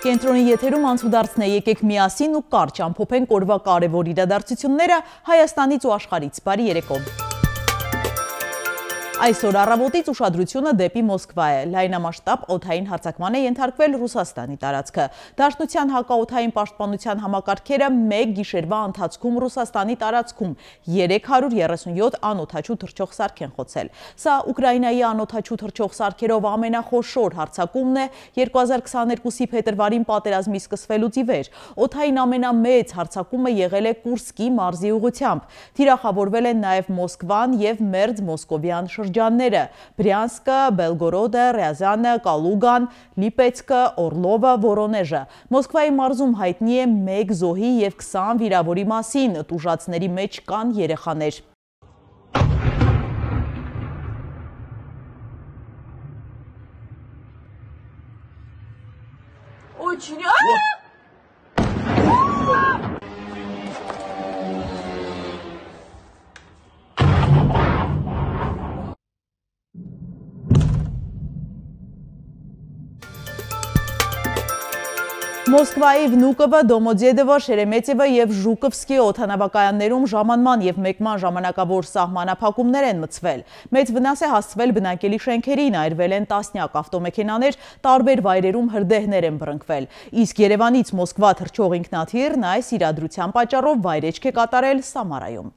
Կենտրոնի եթերում անցուդարձն է, եկեք միասին ու կարճ ամփոփենք օրվա կարևոր իրադարձությունները Հայաստանից ու աշխարհից։ Բարի երեկո։ Այսօր առավոտից ուշադրությունը դեպի Մոսկվա է։ Լայնամասշտաբ օդային հարձակման է ենթարկվել Ռուսաստանի տարածքը։ Դաշնության հակաօդային պաշտպանության համակարգերը մեկ գիշերվա ընթացքում Ռուսաստանի տարածքում 337 անօդաչու թռչող սարք են խոցել։ Սա Ուկրաինայի անօդաչու թռչող սարքերով ամենախոշոր հարձակումն է 2022-ի փետրվարին պատերազմի սկսվելուց ի վեր։ Օդային ամենամեծ հարձակումը եղել է Կուրսկի մարզի ուղղությամբ։ Թիրախավորվել են նաև Մոսկվան եւ Մերձ Մոսկովյան շրջանները՝ Բրյանսկը, Բելգորոդը, Ռիազանը, Կալուգան, Լիպեցկը, Օրլովը, Վորոնեժը։ Մոսկվայի մարզում հայտնի է 1 զոհի եւ 20 վիրավորի մասին, տուժածների մեջ կան երեխաներ։ Մոսկվայի Վնուկովը, Դոմոդեդովը, Շերեմետևը եւ Ժուկովսկի օդանավակայաններում ժամանման եւ մեկման ժամանակավոր սահմանափակումներ են մտցվել։ Մեծ վնաս է հասցվել բնակելի շենքերին, այրվել են տասնյակ ավտոմեքենաներ, տարբեր վայրերում հրդեհներ են բռնկվել։ Իսկ Երևանից Մոսկվա թռչող ինքնաթիռն այս իրադրության պատճառով վայրեջք է կատարել Սամարայում։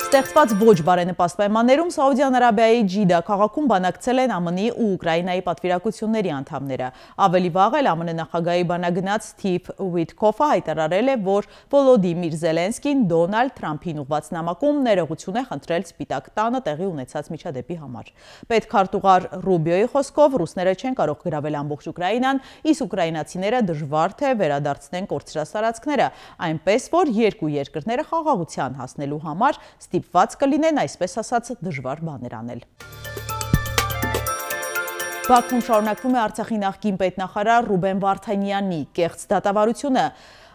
Ստեղծված ոչ բարենպաստ պայմաններում Սաուդյան Արաբիայի Ջիդա քաղաքում բանակցել են ԱՄՆ-ի ու Ուկրաինայի պատվիրակությունների անդամները։ Ավելի վաղ էլ ԱՄՆ նախագահի բանագնաց Սթիվ Ուիթքոֆը հայտարարել է, որ Վոլոդիմիր Զելենսկին Դոնալդ Թրամփին ուղղված նամակում ներողություն է խնդրել Սպիտակ տանը տեղի ունեցած միջադեպի համար։ Պետքարտուղար Ռուբիոյի խոսքով ռուսները չեն կարող գրավել ամբողջ Ուկրաինան, իսկ ուկրաինացիները դժվար թե վերադարձնեն կորցրած այնպես որ երկու երկրները խաղաղության հասնելու համար ստիպված կլինեն այսպես ասած դժվար բաներ անել։ Բաքվում շարունակվում է Արցախի նախկին պետնախարար Ռուբեն Վարդանյանի կեղծ դատավարությունը։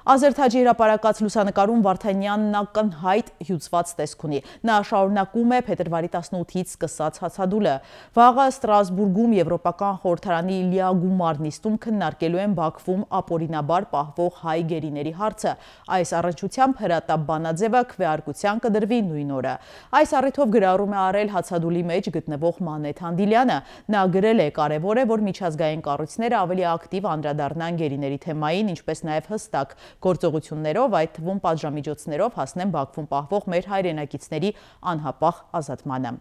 Ազերթաջի հրապարակած լուսանկարում Վարդանյանն ակնհայտ հյուծված տեսք ունի։ Նա շարունակում է փետրվարի 18-ից սկսած հացադուլը։ Վաղը Ստրասբուրգում Եվրոպական խորհրդարանի լիագումար նիստում քննարկելու են Բաքվում ապօրինաբար պահվող հայ գերիների հարցը։ Այս առնչությամբ Հրատապ Բանաձևը քվեարկության կդրվի նույն օրը։ Այս առիթով գրառում է արել հացադուլի մեջ գտնվող Մանեթ Հանդիլյանը։ Նա գրել է. կարևոր է, որ միջազգային կառույցները ավելի ակտիվ անդրադառնան գերիների թեմային, ինչպես նաև հստակ գործողություններով, այդ թվում պատժամիջոցներով հասնեն Բաքվում պահվող մեր հայրենակիցների անհապաղ ազատմանը։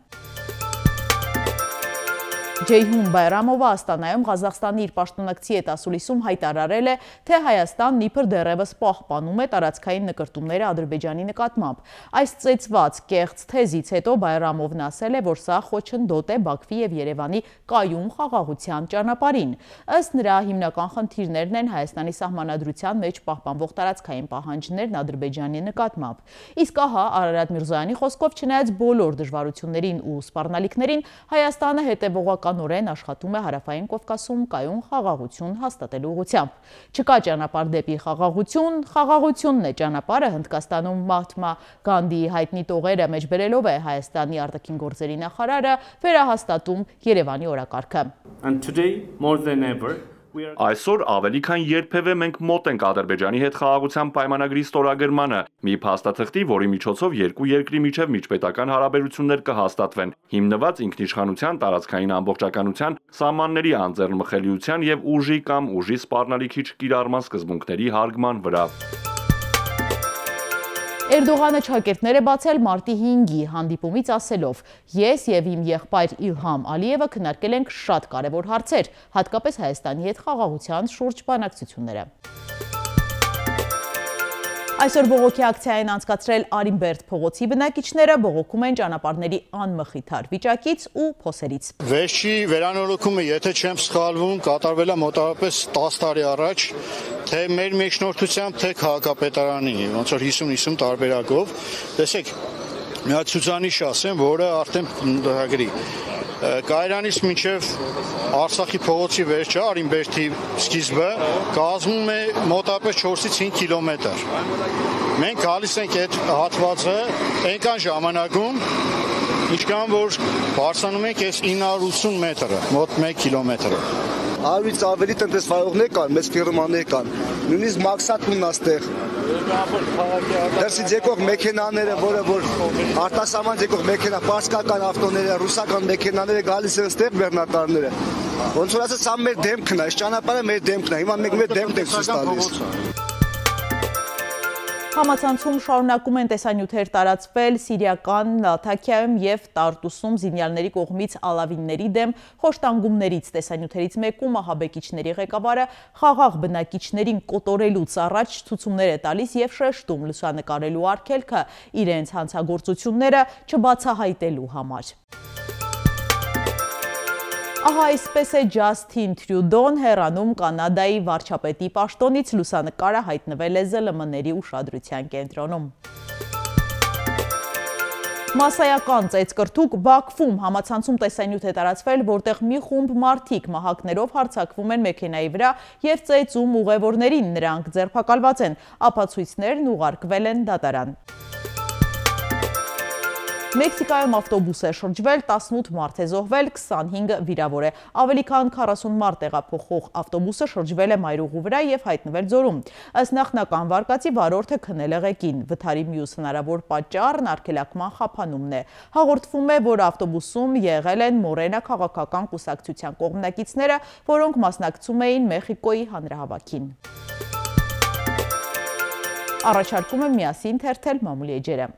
Ջեյհուն Բայրամովը Աստանայում Ղազախստանի իր պաշտոնակցի հետ ասուլիսում հայտարարել է, թե Հայաստանն իբր դեռևս պահպանում է տարածքային նկրտումները Ադրբեջանի նկատմամբ։ Այս ծեծված կեղծ թեզից հետո Բայրամովն ասել է, որ սա խոչընդոտ է Բաքվի եւ Երևանի կայուն խաղաղության ճանապարհին։ Ըստ նրա հիմնական խնդիրներն են Հայաստանի սահմանադրության մեջ պահպանվող տարածքային պահանջներն Ադրբեջանի նկատմամբ։ Իսկ ահա Արարատ Միրզոյանի խոսքով, չնայած բոլոր դժվարություններին ու սպառնալիքներին, Հայաստանը հետևողականորեն աշխատում է Հարավային Կովկասում կայուն խաղաղություն հաստատելու ուղղությամբ։ Չկա ճանապարհ դեպի խաղաղություն, խաղաղությունն է ճանապարհը, Հնդկաստանում Մահատմա Գանդիի հայտնի տողերը մեջբերելով է Հայաստանի արտաքին գործերի նախարարը վերահաստատում Երևանի օրակարգը։ Այսօր ավելի քան երբևէ մենք մոտ ենք Ադրբեջանի հետ խաղաղության պայմանագրի ստորագրմանը, մի փաստաթղթի, որի միջոցով երկու երկրի միջև միջպետական հարաբերություններ կհաստատվեն, հիմնված ինքնիշխանության, տարածքային ամբողջականության, սահմանների անձեռնմխելիության եւ ուժի կամ ուժի սպառնալիքի չկիրառման սկզբունքների հարգման վրա։ Էրդողանը չակերտներ է բացել մարտի 5-ի հանդիպումից ասելով. ես եւ իմ եղբայր Իլհամ Ալիևը քննարկել ենք շատ կարևոր հարցեր, հատկապես Հայաստանի հետ խաղաղության շուրջ բանակցությունները։ Այսօր բողոքի ակցիա են անցկացրել Արինբերդ փողոցի բնակիչները, բողոքում են ճանապարհների անմխիթար վիճակից ու փոսերից։ Վերջի վերանորոգումը, եթե չեմ սխալվում, կատարվել է մոտավորապես 10 տարի առաջ, թե մեր մեջնորդությամբ, թե քաղաքապետարանի, ոնց որ 50-50 տարբերակով։ Տեսեք, մի հատ ցուցանիշ ասեմ, որը արդեն դրագրի Կայրանից մինչև Արցախի փողոցի վերջը, Արինբերդի սկիզբը կազմում է մոտավորապես 4-ից 5 կիլոմետր։ Մենք գալիս ենք այդ հատվածը այնքան ժամանակում, ինչքան որ բարձրանում ենք այս 980 մետրը, մոտ 1 կիլոմետրը։ 100-ից ավելի տնտեսվարողներ կան, մեծ ֆիրմաներ կան, նույնիսկ մաքսատ ունն աստեղ։ Դրսից եկող մեքենաները, որ արտասահման եկող մեքենա, պարսկական ավտոները, ռուսական մեքենաները գալիս են ստեղ բեռնատարները։ Ոնց որ ասած, սա մեր դեմքն է, այս ճանապարհը մեր դեմքն է, հիմա մենք մեր դեմքն ենք ցույց տալիս։ Համացանցում շարունակում են տեսանյութեր տարածվել Սիրիական Լաթաքիայում և Տարտուսում զինյալների կողմից ալավինների դեմ խոշտանգումներից։ Տեսանյութերից մեկում ահաբեկիչների ղեկավարը խաղաղ բնակիչներին կոտորելուց առաջ ցուցումներ է տալիս և շեշտում լուսանկարելու արգելքը իրենց հանցագործությունները չբացահայտելու համար։ Ահա այսպես է Ջասթին Թրյուդոն հեռանում Կանադայի վարչապետի պաշտոնից, լուսանկարը հայտնվել է ԶԼՄ-ների ուշադրության կենտրոնում։ Մասսայական ծեծկրտուկ Բաքվում համացանցում տեսանյութ է տարածվել, որտեղ մի խումբ մարդիկ մահակներով հարձակվում են մեքենայի վրա և ծեծում ուղևորներին, նրանք ձերբակալված են, ապացույցներն ուղարկվել են դատարան։ Մեքսիկայում ավտոբուս է շրջվել, 18 մարդ է զոհվել, 25 վիրավոր է։ Ավելի քան 40 մարդ տեղափոխող ավտոբուսը շրջվել է մայրուղու վրա և հայտնվել ձորում։ Ըստ նախնական վարկածի վարորդը քնել է ղեկին։ Վթարի մյուս հնարավոր պատճառն արգելակման խափանումն է։ Հաղորդվում է, որ ավտոբուսում եղել են Մորենա քաղաքական կուսակցության կողմնակիցները, որոնք մասնակցում էին Մեխիկոյի հանրահավաքին։ Առաջարկում եմ միասին թերթել մամուլի էջերը։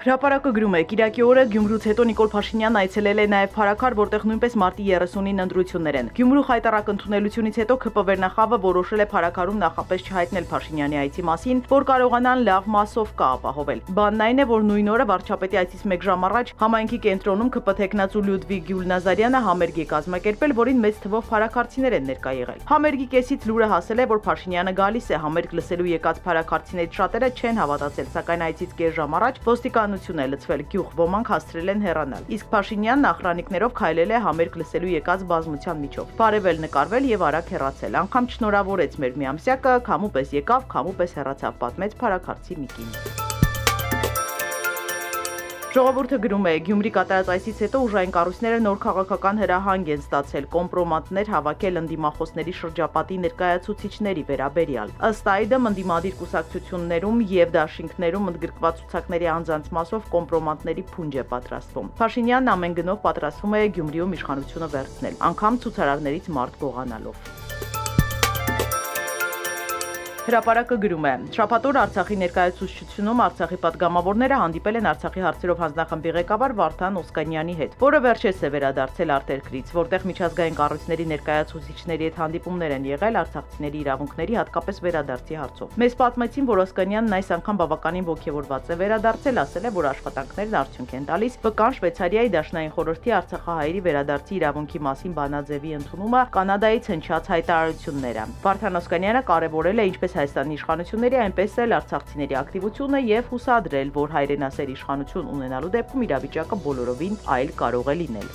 Հրապարակը գրում է, Կիրակի օրը Գյումրուց հետո Նիկոլ Փաշինյանն այցելել է նաև Փարաքար, որտեղ նույնպես մարտի 30-ին ընտրություններ են։ Գյումրու խայտառակ ընդունելությունից հետո ՔՊ վերնախավը որոշել է Փարաքարում նախապես չհայտնել Փաշինյանի այցի մասին, որ կարողանան լավ մասով կա ապահովել։ Բանն այն է, որ նույն օրը վարչապետի այցից 1 ժամ առաջ համայնքի կենտրոնում ՔՊ թեկնածու Լյուդվիգ Գյուլնազարյանը համերգ է կազմակերպել, որին մեծ թվով փարաքարցիներ են ներկա եղել։ Համերգի կեսից լուրը հասել է, որ Փաշինյանը գալիս է, համերգ լսելու եկած փարաքարցիներից շատերը չեն հավատացել, սակայն այցից կես ժամ առաջ ոստիկանություն է լցվել գյուղ, ոմանք հասցրել են հեռանալ։ Իսկ Փաշինյանն ախրանիկներով քայլել է համերգ լսելու եկած բազմության միջով։ Բարևել, նկարվել եւ արագ հեռացել։ Անգամ չշնորհավորեց մեր միամսյակը, քամու պես եկավ, քամու պես հեռացավ, պատմեց փարաքարցի մի կին։ Ժողովուրդը գրում է, Գյումրի կատարած այցից հետո ուժային կառույցները նոր քաղաքական հրահանգ են ստացել, կոմպրոմատներ հավաքել ընդդիմախոսների շրջապատի ներկայացուցիչների վերաբերյալ։ Ըստ այդմ ընդդիմադիր կուսակցություններում եւ դաշինքներում ընդգրկված ցուցակների անձանց մասով կոմպրոմատների փունջ է պատրաստվում։ Փաշինյանն ամեն գնով պատրաստվում է Գյումրիում իշխանությունը վերցնել, անգամ ցուցարարներից մարդ գողանալով։ Հրապարակը գրում է. Շաբաթօր Արցախի ներկայացուցչությունում Արցախի պատգամավորները հանդիպել են Արցախի հարցերով հանձնախմբի ղեկավար Վարդան Օսկանյանի հետ, որը վերջերս է վերադարձել արտերկրից, որտեղ միջազգային կառույցների ներկայացուցիչների հետ հանդիպումներ են եղել արցախցիների իրավունքների, հատկապես վերադարձի հարցով։ Մեզ պատմեցին, որ Օսկանյանն այս անգամ բավականին ոգևորված է վերադարձել, ասել է, որ աշխատանքներն արդյունք են տալիս, վկան Շվեյցարիայի Դաշնային խորհրդի արցախահայերի վերադարձի իրավունքի մասին բանաձևի ընդունումը, Կանադայից հնչած հայտարարությունները։ Վարդան Օսկանյանը կարևորել է ինչպես Հայաստանի իշխանությունների, այնպես էլ արցախցիների ակտիվությունը եւ հուսադրել, որ հայրենասեր իշխանություն ունենալու դեպքում իրավիճակը բոլորովին այլ կարող է լինել։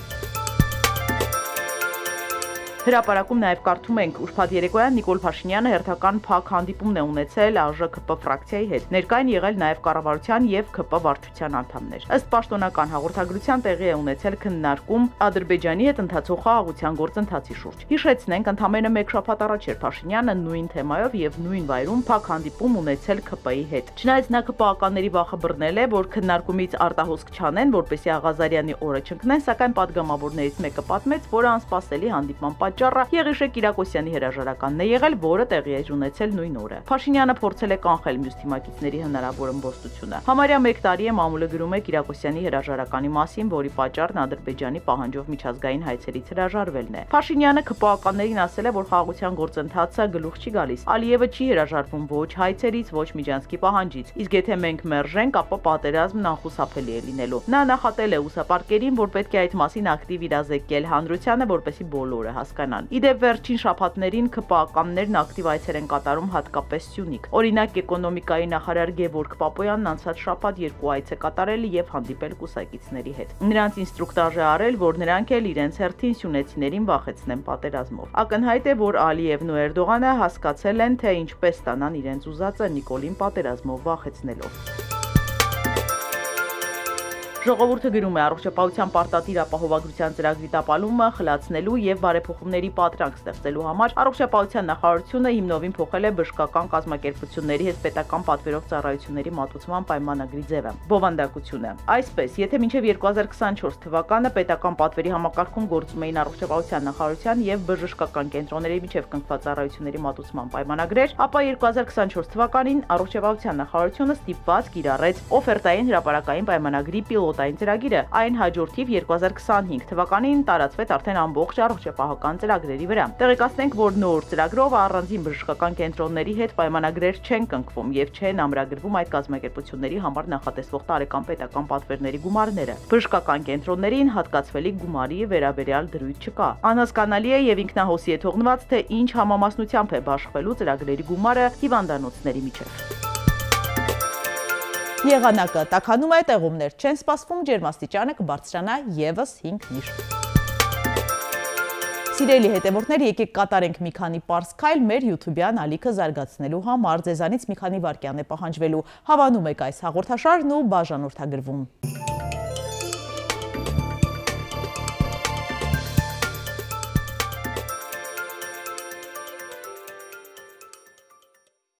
Հրապարակում նաև կարդում ենք, ուրբաթ երեկոյան Նիկոլ Փաշինյանը հերթական փակ հանդիպումն է ունեցել ԱԺ-ՔՊ ֆրակցիայի հետ։ Ներկա են եղել նաև կառավարության եւ ՔՊ վարչության անդամներ։ Ըստ պաշտոնական հաղորդագրության տեղի է ունեցել քննարկում Ադրբեջանի հետ ընթացող խաղաղության գործընթացի շուրջ։ Հիշեցնենք, ընդամենը 1 շաբաթ առաջ էր Փաշինյանը նույն թեմայով եւ նույն վայրում փակ հանդիպում ունեցել ՔՊ-ի հետ։ Չնայած նա ԿՊԱ-ականների վախը բռնել է, որ քննարկումից արտահոսք չանեն, որպեսզի Աղազարյանի օրը չընկնեն, սակայն падգամավորներից մեկը պատմեց, որ անսպասելի հանդիպման պատճառը Եղիշե Կիրակոսյանի հրաժարականն է եղել, որը տեղի է ունեցել նույն օրը։ Փաշինյանը փորձել է կանխել մյուս թիմակիցների հնարավոր ըմբոստությունը։ Համարյա 1 տարի է մամուլը գրում է Կիրակոսյանի հրաժարականի մասին, որի պատճառն Ադրբեջանի պահանջով միջազգային հայցերից հրաժարվելն է։ Փաշինյանը ԿՊԱ-ականներին ասել է, որ խաղաղության գործընթացը գլուխ չի գալիս։ Ալիևը չի հրաժարվում ոչ հայցերից, ոչ Միջանցքի պահանջից։ Իսկ եթե մենք մերժենք, ապա պատերազմն անխուսափելի է լինելու։ Նա նախատել է ուսապարկերին, որ պետք է այդ մասին ակտիվ իրազեկել հանրությանը, որպեսզի բոլորը հասկանան, հասկանան։ Իդեպ վերջին շաբաթներին ԿՊԱ-ականներն ակտիվ այցեր են կատարում հատկապես Սյունիք։ Օրինակ, էկոնոմիկայի նախարար Գևորգ Պապոյանն անցած շաբաթ 2 այց է կատարել եւ հանդիպել կուսակիցների հետ։ Նրանց ինստրուկտաժ է արել, որ նրանք էլ իրենց հերթին սյունեցիներին վախեցնեն պատերազմով։ Ակնհայտ է, որ Ալիևն ու Էրդողանը հասկացել են, թե ինչպես ստանան իրենց ուզածը Նիկոլին պատերազմով վախեցնելով։ Ժողովուրդը գրում է առողջապահության պարտադիր ապահովագրության ծրագրի տապալումը խլացնելու եւ բարեփոխումների պատրանք ստեղծելու համար առողջապահության նախարարությունը հիմնովին փոխել է բժշկական կազմակերպությունների հետ պետական պատվերով ծառայությունների մատուցման պայմանագրի ձևը։ Բովանդակությունը։ Այսպես, եթե մինչև 2024 թվականը պետական պատվերի համակարգում գործում էին առողջապահության նախարարության եւ բժշկական կենտրոնների միջև կնքված ծառայությունների մատուցման պայմանագրեր, ապա 2024 թվականին առողջապահության նախարարությունը ստիպված կիրառեց օֆերտային հրապարակային պայմանագրի պիլոտային ծրագիրը, այն հաջորդիվ 2025 թվականին տարածվեց արդեն ամբողջ առողջապահական ծրագրերի վրա։ Տեղեկացնենք, որ նոր ծրագրով առանձին բժշկական կենտրոնների հետ պայմանագրեր չեն կնքվում եւ չեն ամրագրվում այդ կազմակերպությունների համար նախատեսվող տարեկան պետական պատվերների գումարները։ Բժշկական կենտրոններին հատկացվելի գումարի վերաբերյալ դրույթ չկա։ Անհասկանալի է եւ ինքնահոսի է թողնված, թե ինչ համամասնությամբ է բաշխվելու ծրագրերի գումարը հիվանդանոցների միջև։ Եղանակը տաքանում է, տեղումներ չեն սպասվում, ջերմաստիճանը կբարձրանա եւս 5 միշ։ Սիրելի հետևորդներ, եկեք կատարենք մի քանի պարզ քայլ մեր YouTube-յան ալիքը զարգացնելու համար։ Ձեզանից մի քանի վայրկյան է պահանջվելու։ Հավանում եք այս հաղորդաշարն ու բաժանորդագրվում։